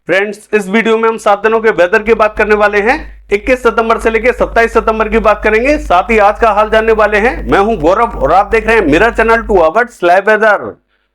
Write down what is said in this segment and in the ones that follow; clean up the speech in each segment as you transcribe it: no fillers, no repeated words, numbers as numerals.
Friends, इस video में हम 7 दिनों के वेदर की बात करने वाले हैं। 21 सितंबर से लेकर 27 सितंबर की बात करेंगे, साथ ही आज का हाल जानने वाले हैं। मैं हूं गौरव और आप देख रहे हैं मेरा चैनल 2 आवर्स लाइव वेदर।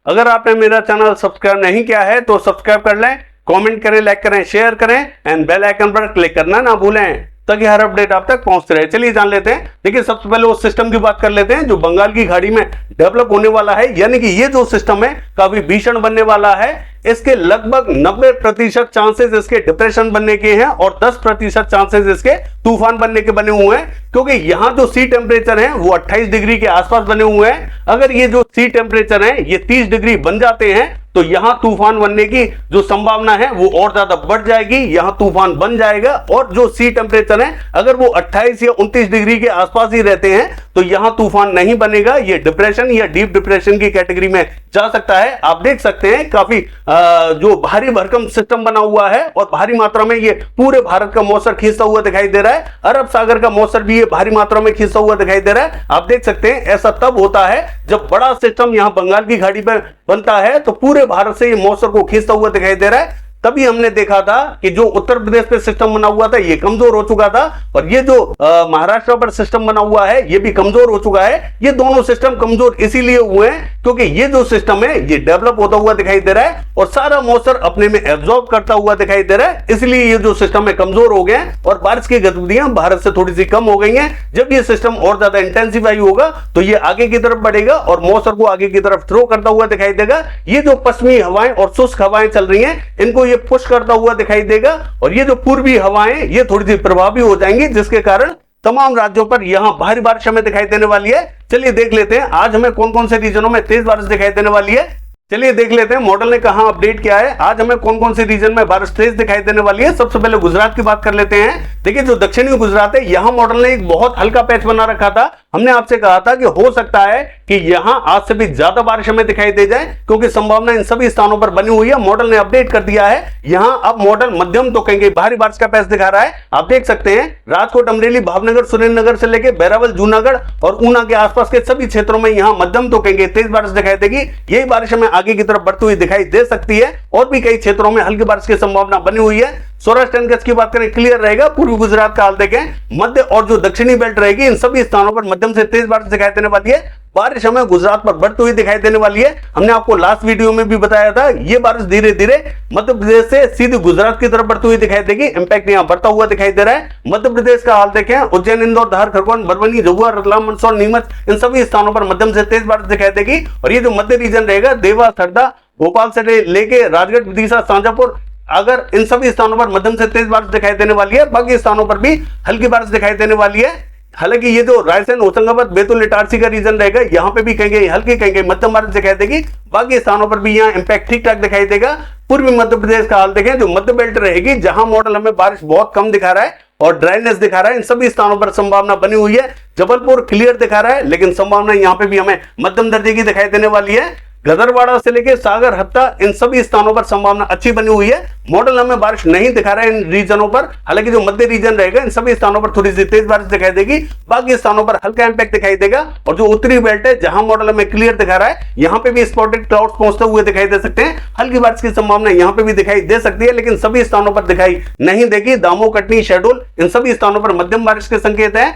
अगर आपने मेरा चैनल सब्सक्राइब नहीं किया है तो सब्सक्राइब कर लें, कमेंट करें, लाइक करें, शेयर करें एंड बेल आइकन पर क्लिक करना ना भूलें ताकि हर अपडेट आप तक पहुंचते रहे। चलिए जान लेते हैं। देखिए, सबसे पहले उस सिस्टम की बात कर लेते हैं जो बंगाल की खाड़ी में डेवलप होने वाला है, यानी कि ये जो सिस्टम है काफी भीषण बनने वाला है। इसके लगभग 90% चांसेस इसके डिप्रेशन बनने के हैं और 10% चांसेस इसके तूफान बनने के बने हुए हैं, क्योंकि यहाँ जो सी टेम्परेचर है वो 28 डिग्री के आसपास बने हुए हैं। अगर ये जो सी टेम्परेचर है ये 30 डिग्री बन जाते हैं तो यहां तूफान बनने की जो संभावना है वो और ज्यादा बढ़ जाएगी, यहां तूफान बन जाएगा। और जो सी टेम्परेचर है अगर वो 28 या 29 डिग्री के आसपास ही रहते हैं तो यहां तूफान नहीं बनेगा, ये डिप्रेशन या डीप डिप्रेशन की कैटेगरी में जा सकता है। आप देख सकते हैं काफी जो भारी भरकम सिस्टम बना हुआ है और भारी मात्रा में ये पूरे भारत का मॉइस्चर खींचता हुआ दिखाई दे रहा है। अरब सागर का मॉइस्चर भी ये भारी मात्रा में खींचता हुआ दिखाई दे रहा है। आप देख सकते हैं ऐसा तब होता है जब बड़ा सिस्टम यहां बंगाल की खाड़ी पर बनता है तो पूरे भारत से ये मॉइस्चर को खींचता हुआ दिखाई दे रहा है। तभी हमने देखा था कि जो उत्तर प्रदेश पे सिस्टम बना हुआ था ये कमजोर हो चुका था और ये जो महाराष्ट्र पर सिस्टम बना हुआ है ये भी कमजोर हो चुका है। ये दोनों सिस्टम कमजोर इसीलिए हुए हैं क्योंकि ये जो सिस्टम है ये डेवलप होता हुआ दिखाई दे रहा है और सारा मॉइस्चर अपने में एब्जॉर्ब करता हुआ दिखाई दे रहा है, इसलिए ये जो सिस्टम है कमजोर हो गए हैं और बारिश की गतिविधियां भारत से थोड़ी सी कम हो गई हैं। जब ये सिस्टम और ज्यादा इंटेंसिफाई होगा तो ये आगे की तरफ बढ़ेगा और मॉइस्चर को आगे की तरफ थ्रो करता हुआ दिखाई देगा। ये जो पश्चिमी हवाएं और शुष्क हवाएं चल रही हैं इनको ये पुश करता हुआ दिखाई देगा और ये जो पूर्वी हवाएं ये थोड़ी सी प्रभावी हो जाएंगी, जिसके कारण तमाम राज्यों पर यहां भारी बारिश हमें दिखाई देने वाली है। चलिए देख लेते हैं आज हमें कौन कौन से रीजनों में तेज बारिश दिखाई देने वाली है। चलिए देख लेते हैं मॉडल ने कहां अपडेट किया है। आज हमें कौन कौन से रीजन में बारिश तेज दिखाई देने वाली है। सबसे पहले गुजरात की बात कर लेते हैं। देखिए, जो दक्षिणी गुजरात है यहां मॉडल ने एक बहुत हल्का पैच बना रखा था। हमने आपसे कहा था कि हो सकता है कि यहां आज से भी ज्यादा बारिश हमें दिखाई दे जाए क्योंकि संभावना इन सभी स्थानों पर बनी हुई है। मॉडल ने अपडेट कर दिया है। यहां अब मॉडल मध्यम तो कहेंगे भारी बारिश का पैच दिखा रहा है। आप देख सकते हैं राजकोट, अमरेली, भावनगर, सुरेंद्रनगर से लेकर बैरावल, जूनागढ़ और ऊना के आसपास के सभी क्षेत्रों में यहां मध्यम तो कहेंगे तेज बारिश दिखाई देगी। यही बारिश हमें आगे की तरफ बढ़ती हुई दिखाई दे सकती है और भी कई क्षेत्रों में हल्की बारिश की संभावना बनी हुई है। सौराष्ट्र एंड कच्छ की बात करें क्लियर रहेगा। पूर्वी गुजरात का हाल देखें, मध्य और जो दक्षिणी बेल्ट रहेगी इन सभी स्थानों पर मध्यम से तेज बारिश दिखाई देने वाली है। बारिश हमें गुजरात पर बढ़ती हुई दिखाई देने वाली है। हमने आपको लास्ट वीडियो में भी बताया था ये बारिश धीरे धीरे मध्य प्रदेश से सीधे गुजरात की तरफ बढ़ती हुई दिखाई देगी। इंपैक्ट यहाँ बढ़ता हुआ दिखाई दे रहा है। मध्य प्रदेश का हाल देखें, उज्जैन, इंदौर, धार, खरगोन, बरवानी, झाबुआ, रतलाम, मंदसौर, नीमच इन सभी स्थानों पर मध्यम से तेज बारिश दिखाई देगी। और ये जो मध्य रीजन रहेगा देवास, हरदा, भोपाल से लेके राजगढ़, विदिशा, शाजापुर, अगर इन सभी स्थानों पर मध्यम से तेज बारिश दिखाई देने वाली है। बाकी स्थानों पर भी हल्की बारिश दिखाई देने वाली है। हालांकि ये जो रायसेन, होशंगाबाद, बैतूल, इटारसी का रीजन रहेगा यहाँ पे भी कहेंगे हल्की कहेंगे मध्यम बारिश दिखाई देगी। बाकी स्थानों पर भी यहाँ इंपैक्ट ठीक ठाक दिखाई देगा। पूर्वी मध्य प्रदेश का हाल देखें, जो मध्य बेल्ट रहेगी जहां मॉडल हमें बारिश बहुत कम दिखा रहा है और ड्राइनेस दिखा रहा है, इन सभी स्थानों पर संभावना बनी हुई है। जबलपुर क्लियर दिखा रहा है लेकिन संभावना यहाँ पे भी हमें मध्यम दर्जे की दिखाई देने वाली है। गदरवाड़ा से लेकर सागर, हत्ता इन सभी स्थानों पर संभावना अच्छी बनी हुई है। मॉडल हमें बारिश नहीं दिखा रहा है इन रीजनों पर। हालांकि जो मध्य रीजन रहेगा इन सभी स्थानों पर थोड़ी सी तेज बारिश दिखाई देगी। बाकी स्थानों पर हल्का इंपैक्ट दिखाई देगा। और जो उत्तरी बेल्ट है जहां मॉडल हमें क्लियर दिखा रहा है यहाँ पे भी स्पॉटेड क्लाउड्स पहुंचते हुए दिखाई दे सकते हैं। हल्की बारिश की संभावना यहाँ पे भी दिखाई दे सकती है लेकिन सभी स्थानों पर दिखाई नहीं देगी। दामोह, कटनी, शहडोल इन सभी स्थानों पर मध्यम बारिश के संकेत है।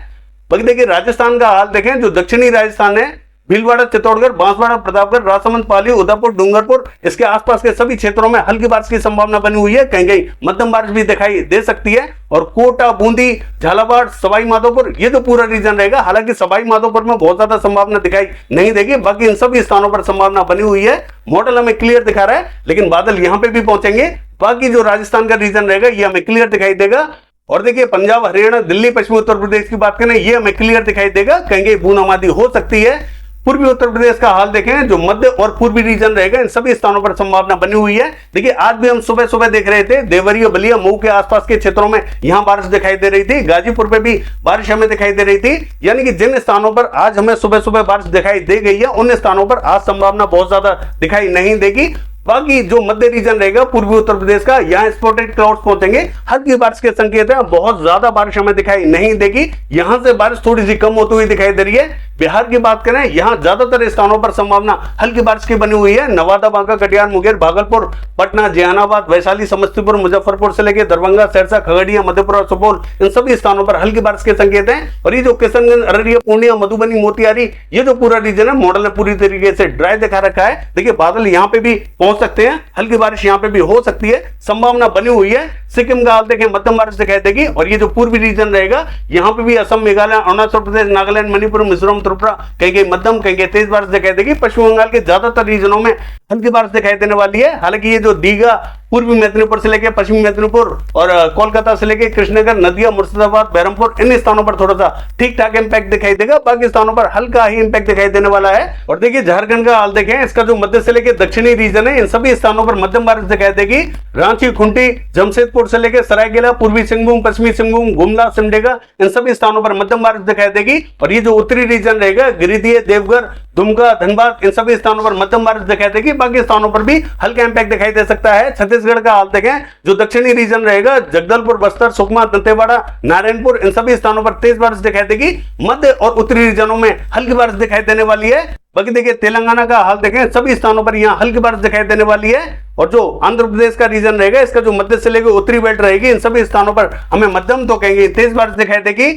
बाकी देखिए राजस्थान का हाल देखें, जो दक्षिणी राजस्थान है भीलवाड़ा, चित्तौड़गढ़, बांसवाड़ा, प्रतापगढ़, राजसमंद, पाली, उदयपुर, डूंगरपुर इसके आसपास के सभी क्षेत्रों में हल्की बारिश की संभावना बनी हुई है। कहीं कहीं मध्यम बारिश भी दिखाई दे सकती है। और कोटा, बूंदी, झालावाड़, सवाई माधोपुर ये जो पूरा रीजन रहेगा, हालांकि सवाई माधोपुर में बहुत ज्यादा संभावना दिखाई नहीं देगी। बाकी इन सभी स्थानों पर संभावना बनी हुई है। मॉडल हमें क्लियर दिखा रहा है लेकिन बादल यहाँ पे भी पहुंचेंगे। बाकी जो राजस्थान का रीजन रहेगा ये हमें क्लियर दिखाई देगा। और देखिए पंजाब, हरियाणा, दिल्ली, पश्चिमी उत्तर प्रदेश की बात करें ये हमें क्लियर दिखाई देगा। कहीं बूंदाबांदी हो सकती है। पूर्वी उत्तर प्रदेश का हाल देखें, जो मध्य और पूर्वी रीजन रहेगा इन सभी स्थानों पर संभावना बनी हुई है। देखिए आज भी हम सुबह सुबह देख रहे थे देवरिया, बलिया, मऊ के आसपास के क्षेत्रों में यहां बारिश दिखाई दे रही थी। गाजीपुर पे भी बारिश हमें दिखाई दे रही थी। यानी कि जिन स्थानों पर आज हमें सुबह सुबह बारिश दिखाई दे गई है उन स्थानों पर आज संभावना बहुत ज्यादा दिखाई नहीं देगी। बाकी जो मध्य रीजन रहेगा पूर्वी उत्तर प्रदेश का, यहाँ स्पॉटेड क्लाउड्स पहुंचेंगे, हल्की बारिश के संकेत है, बहुत ज्यादा बारिश हमें दिखाई नहीं देगी। यहां से बारिश थोड़ी सी कम होती हुई दिखाई दे रही है। बिहार की बात करें, यहाँ ज्यादातर स्थानों पर संभावना हल्की बारिश की बनी हुई है। नवादा, बांका, कटिहार, मुंगेर, भागलपुर, पटना, जहानाबाद, वैशाली, समस्तीपुर, मुजफ्फरपुर से लेकर दरभंगा, सहरसा, खगड़िया, मधेपुरा, सुपौल, इन सभी स्थानों पर हल्की बारिश के संकेत हैं। और ये जो किशनगंज, अररिया, पूर्णिया, मधुबनी, मोतिहारी, ये जो पूरा रीजन है मॉडल ने पूरी तरीके से ड्राई दिखा रखा है। देखिए बादल यहाँ पे भी पहुंच सकते हैं, हल्की बारिश यहाँ पे भी हो सकती है, संभावना बनी हुई है। सिक्किम का हाल देखें, मध्यम बारिश दिखाई देगी। और ये जो पूर्वी रीजन रहेगा, यहाँ पे भी असम, मेघालय, अरुणाचल प्रदेश, नागालैंड, मणिपुर, मिजोरम, त्रिपुरा, कहीं मध्यम, कहीं तेज बारिश दिखाई देगी। पश्चिम बंगाल के ज्यादातर रीजनों में हल्की बारिश दिखाई देने वाली है। हालांकि ये जो दीघा, पूर्वी मेदिनीपुर से लेकर पश्चिमी मेदिनीपुर और कोलकाता से लेकर कृष्णनगर, नदिया, मुर्शिदाबाद, बहरमपुर, इन स्थानों पर थोड़ा सा ठीक ठाक इंपैक्ट दिखाई देगा। बाकी स्थानों पर हल्का ही इंपैक्ट दिखाई देने वाला है। और देखिए झारखंड का हाल देखें, इसका जो मध्य से लेकर दक्षिणी रीजन है, इन सभी स्थानों पर मध्यम बारिश दिखाई देगी। रांची, खूंटी, जमशेदपुर से लेकर सरायकेला, पूर्वी सिंहभूम, पश्चिमी सिंहभूम, गुमला, सिमडेगा, इन सभी स्थानों पर मध्यम बारिश दिखाई देगी। और ये जो उत्तरी रीजन रहेगा, गिरिडीह, देवघर, दुमका, धनबाद, इन सभी स्थानों पर मध्यम बारिश दिखाई देगी। बाकी स्थानों पर भी हल्का इंपैक्ट दिखाई दे सकता है। छत्तीसगढ़ का हाल देखें, जो दक्षिणी रीजन रहेगा, जगदलपुर, बस्तर, सुकमा, दंतेवाड़ा, नारायणपुर, इन सभी स्थानों पर तेज बारिश दिखाई देगी। मध्य और उत्तरी रीजनों में हल्की बारिश दिखाई देने वाली है। बाकी देखिए तेलंगाना का हाल देखें, सभी स्थानों पर यहाँ हल्की बारिश दिखाई देने वाली है। और जो आंध्र प्रदेश का रीजन रहेगा, इसका जो मध्य से लेकर उत्तरी बेल्ट रहेगी, इन सभी स्थानों पर हमें मध्यम तो कहेंगे तेज बारिश दिखाई देगी।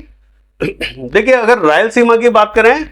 देखिए अगर रायलसीमा की बात करें,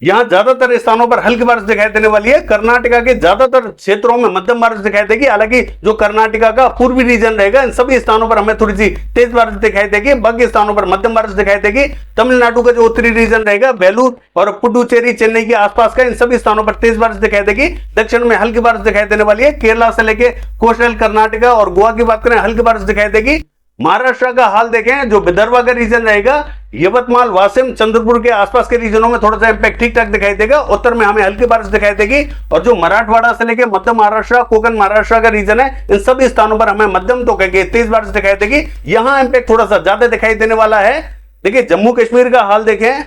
यहां ज्यादातर स्थानों पर हल्की बारिश दिखाई देने वाली है। कर्नाटका के ज्यादातर क्षेत्रों में मध्यम बारिश दिखाई देगी। हालांकि जो कर्नाटका का पूर्वी रीजन रहेगा, इन सभी स्थानों पर हमें थोड़ी सी तेज बारिश दिखाई देगी। बाकी स्थानों पर मध्यम बारिश दिखाई देगी। तमिलनाडु का जो उत्तरी रीजन रहेगा, वेलूर और पुडुचेरी, चेन्नई के आसपास का, इन सभी स्थानों पर तेज बारिश दिखाई देगी। दक्षिण में हल्की बारिश दिखाई देने वाली है। केरला से लेकर कोस्टल कर्नाटका और गोवा की बात करें, हल्की बारिश दिखाई देगी। महाराष्ट्र का हाल देखें, जो विदर्भ का रीजन रहेगा, यवतमाल, वाशिम, चंद्रपुर के आसपास के रीजनों में थोड़ा सा इंपैक्ट ठीक ठाक दिखाई देगा। उत्तर में हमें हल्की बारिश दिखाई देगी। और जो मराठवाड़ा से लेकर मध्य महाराष्ट्र, कोकण महाराष्ट्र का रीजन है, इन सभी स्थानों पर हमें मध्यम तो कहेंगे तेज बारिश दिखाई देगी। यहां इंपैक्ट थोड़ा सा ज्यादा दिखाई देने वाला है। देखिए जम्मू कश्मीर का हाल देखें,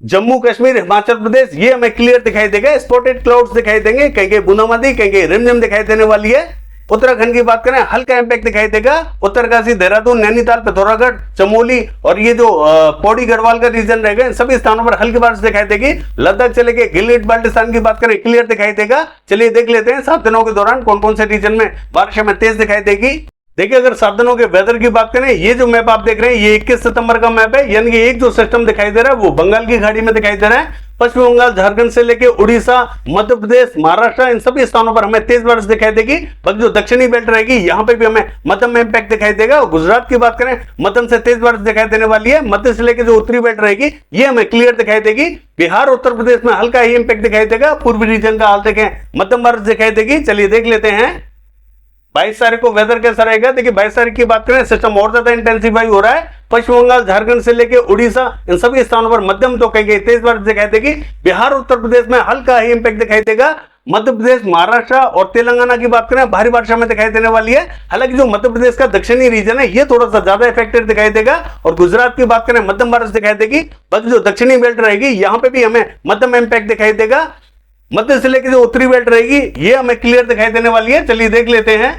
जम्मू कश्मीर, हिमाचल प्रदेश, ये हमें क्लियर दिखाई देगा। स्पॉटेड क्लाउड्स दिखाई देंगे, कहीं बूंदाबांदी, कहीं रिमझिम दिखाई देने वाली है। उत्तराखंड की बात करें, हल्का इंपैक्ट दिखाई देगा। उत्तरकाशी, देहरादून, नैनीताल, पिथौरागढ़, चमोली और ये जो पौड़ी गढ़वाल का रीजन रहेगा, इन सभी स्थानों पर हल्की बारिश दिखाई देगी। लद्दाख चले के गिलगित बाल्टिस्तान की बात करें, क्लियर दिखाई देगा। चलिए देख लेते हैं 7 दिनों के दौरान कौन कौन से रीजन में बारिश हमें तेज दिखाई देगी। देखिए अगर 7 दिनों के वेदर की बात करें, ये जो मैप आप देख रहे हैं, ये 21 सितंबर का मैप है। यानी कि एक जो सिस्टम दिखाई दे रहा है वो बंगाल की खाड़ी में दिखाई दे रहा है। पश्चिम बंगाल, झारखंड से लेकर उड़ीसा, मध्य प्रदेश, महाराष्ट्र, इन सभी स्थानों पर हमें तेज बारिश दिखाई देगी। बाकी जो दक्षिणी बेल्ट रहेगी, यहाँ पे भी हमें मध्यम इंपैक्ट दिखाई देगा। गुजरात की बात करें, मध्यम से तेज बारिश दिखाई देने वाली है। मध्य से लेकर जो उत्तरी बेल्ट रहेगी, ये हमें क्लियर दिखाई देगी। बिहार, उत्तर प्रदेश में हल्का ही इंपैक्ट दिखाई देगा। पूर्वी रीजन का हाल देखें, मध्यम बारिश दिखाई देगी। चलिए देख लेते हैं 22 तारीख को वेदर कैसा रहेगा। देखिए 22 तारीख की बात करें, सिस्टम और ज्यादा इंटेंसिफाई हो रहा है। पश्चिम बंगाल, झारखंड से लेकर उड़ीसा, इन सभी स्थानों पर मध्यम तो कहेंगे तेज बारिश दिखाई देगी। बिहार, उत्तर प्रदेश में हल्का ही इंपैक्ट दिखाई देगा। मध्य प्रदेश, महाराष्ट्र और तेलंगाना की बात करें, भारी बारिश में दिखाई देने वाली है। हालांकि जो मध्य प्रदेश का दक्षिणी रीजन है, ये थोड़ा सा ज्यादा इफेक्टेड दिखाई देगा। और गुजरात की बात करें, मध्यम बारिश दिखाई देगी। बाकी जो दक्षिणी बेल्ट रहेगी, यहाँ पे भी हमें मध्यम इंपैक्ट दिखाई देगा। मध्य से लेकर जो उत्तरी बेल्ट रहेगी, ये हमें क्लियर दिखाई देने वाली है। चलिए देख लेते हैं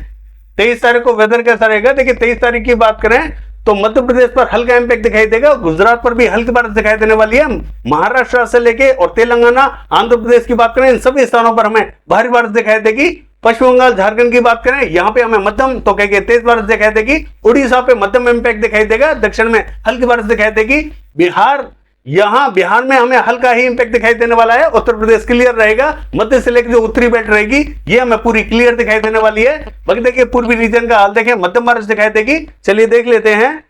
23 तारीख को वेदर कैसा रहेगा। देखिए 23 तारीख की बात करें तो मध्य प्रदेश पर हल्का इंपैक्ट दिखाई देगा। गुजरात पर भी हल्की बारिश दिखाई देने वाली है। महाराष्ट्र से लेके और तेलंगाना, आंध्र प्रदेश की बात करें, इन सभी स्थानों पर हमें भारी बारिश दिखाई देगी। पश्चिम बंगाल, झारखंड की बात करें, यहाँ पे हमें मध्यम तो कहेंगे तेज बारिश दिखाई देगी। उड़ीसा पे मध्यम इंपैक्ट दिखाई देगा। दक्षिण में हल्की बारिश दिखाई देगी। बिहार, यहां बिहार में हमें हल्का ही इंपैक्ट दिखाई देने वाला है। उत्तर प्रदेश क्लियर रहेगा। मध्य से लेकर जो उत्तरी बेल्ट रहेगी, ये हमें पूरी क्लियर दिखाई देने वाली है। बाकी देखिए पूर्वी रीजन का हाल देखें, मध्यम बारिश दिखाई देगी। चलिए देख लेते हैं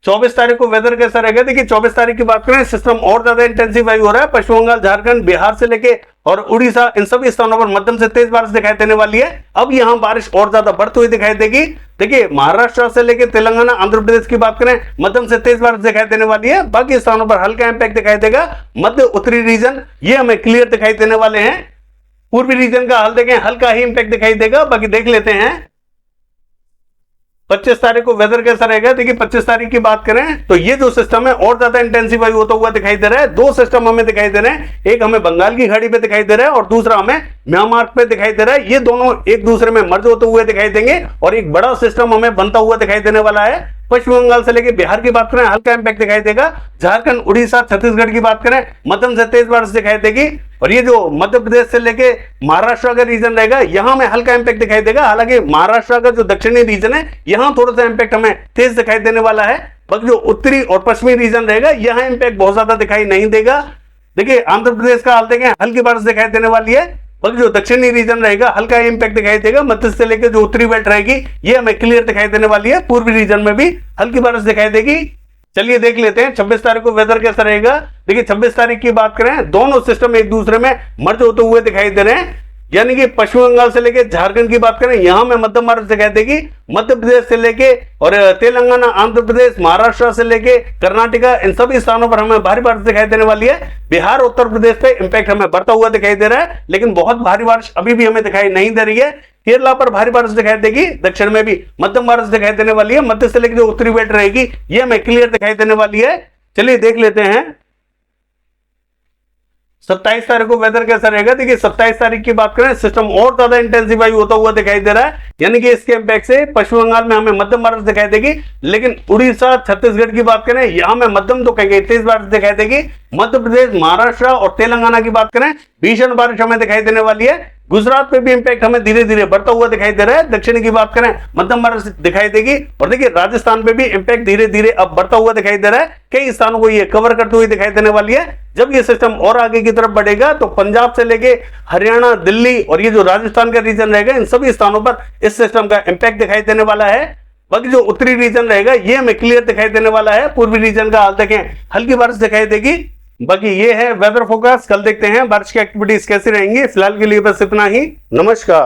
24 तारीख को वेदर कैसा रहेगा। देखिए 24 तारीख की बात करें, सिस्टम और ज्यादा इंटेंसिफाई हो रहा है। पश्चिम बंगाल, झारखंड, बिहार से लेके और उड़ीसा, इन सभी स्थानों पर मध्यम से तेज बारिश दिखाई देने वाली है। अब यहां बारिश और ज्यादा बढ़ती हुई दिखाई देगी। देखिए महाराष्ट्र से लेकर तेलंगाना, आंध्र प्रदेश की बात करें, मध्यम से तेज बारिश दिखाई देने वाली है। बाकी स्थानों पर हल्का इंपैक्ट दिखाई देगा। मध्य उत्तरी रीजन ये हमें क्लियर दिखाई देने वाले हैं। पूर्वी रीजन का हाल देखें, हल्का ही इंपैक्ट दिखाई देगा। बाकी देख लेते हैं 25 तारीख को वेदर कैसा रहेगा। देखिए 25 तारीख की बात करें तो ये जो सिस्टम है और ज्यादा इंटेंसिफाई होता हुआ दिखाई दे रहा है। 2 सिस्टम हमें दिखाई दे रहे हैं। एक हमें बंगाल की खाड़ी पे दिखाई दे रहा है और दूसरा हमें म्यांमार पे दिखाई दे रहा है। ये दोनों एक दूसरे में मर्ज होते हुए दिखाई देंगे और एक बड़ा सिस्टम हमें बनता हुआ दिखाई देने वाला है। पश्चिम बंगाल से लेके बिहार की बात करें, हल्का इंपैक्ट दिखाई देगा। झारखंड, उड़ीसा, छत्तीसगढ़ की बात करें, मध्यम से तेज बारिश दिखाई देगी। और ये जो मध्य प्रदेश से लेके महाराष्ट्र का रीजन रहेगा, यहां में हल्का इंपैक्ट दिखाई देगा। हालांकि महाराष्ट्र का जो दक्षिणी रीजन है, यहां थोड़ा सा इंपैक्ट हमें तेज दिखाई देने वाला है। बाकी जो उत्तरी और पश्चिमी रीजन रहेगा, यहां इंपैक्ट बहुत ज्यादा दिखाई नहीं देगा। देखिए आंध्र प्रदेश का हाल देखें, हल्की बारिश दिखाई देने वाली है। बल्कि जो दक्षिणी रीजन रहेगा, हल्का इंपैक्ट दिखाई देगा। मध्य से लेकर जो उत्तरी बेल्ट रहेगी, ये हमें क्लियर दिखाई देने वाली है। पूर्वी रीजन में भी हल्की बारिश दिखाई देगी। चलिए देख लेते हैं 26 तारीख को वेदर कैसा रहेगा। देखिए 26 तारीख की बात करें, दोनों सिस्टम एक दूसरे में मर्ज होते हुए दिखाई दे रहे हैं। यानी कि पश्चिम बंगाल से लेके झारखंड की बात करें, यहां में मध्यम बारिश दिखाई देगी। मध्य प्रदेश से लेके और तेलंगाना, आंध्र प्रदेश, महाराष्ट्र से लेके कर्नाटका, इन सभी स्थानों पर हमें भारी बारिश दिखाई देने वाली है। बिहार, उत्तर प्रदेश पे इंपैक्ट हमें बढ़ता हुआ दिखाई दे रहा है, लेकिन बहुत भारी बारिश अभी भी हमें दिखाई नहीं दे रही है। केरला पर भारी बारिश दिखाई देगी। दक्षिण में भी मध्यम बारिश दिखाई देने वाली है। मध्य से लेकर जो उत्तरी बेल्ट रहेगी, ये हमें क्लियर दिखाई देने वाली है। चलिए देख लेते हैं 27 तारीख को वेदर कैसा रहेगा। देखिए 27 तारीख की बात करें, सिस्टम और ज्यादा इंटेंसिफाई होता हुआ दिखाई दे रहा है। यानी कि इसके इंपैक्ट से पश्चिम बंगाल में हमें मध्यम बारिश दिखाई देगी, लेकिन उड़ीसा, छत्तीसगढ़ की बात करें, यहां में मध्यम तो कहेंगे तेज बारिश दिखाई देगी। मध्य प्रदेश, महाराष्ट्र और तेलंगाना की बात करें, भीषण बारिश हमें दिखाई देने वाली है। गुजरात पे भी इंपैक्ट हमें धीरे धीरे बढ़ता हुआ दिखाई दे रहा है। दक्षिण की बात करें, मध्यम बारिश दिखाई देगी। और देखिए राजस्थान पे भी इंपैक्ट धीरे धीरे अब बढ़ता हुआ दिखाई दे रहा है। कई स्थानों को ये कवर करते हुए दिखाई देने वाली है। जब ये सिस्टम और आगे की तरफ बढ़ेगा तो पंजाब से लेके हरियाणा, दिल्ली और ये जो राजस्थान का रीजन रहेगा, इन सभी स्थानों पर इस सिस्टम का इंपैक्ट दिखाई देने वाला है। बाकी जो उत्तरी रीजन रहेगा, ये हमें क्लियर दिखाई देने वाला है। पूर्वी रीजन का हाल देखें, हल्की बारिश दिखाई देगी। बाकी ये है वेदर फोरकास्ट। कल देखते हैं बारिश की एक्टिविटीज कैसी रहेंगी। फिलहाल के लिए बस इतना ही। नमस्कार।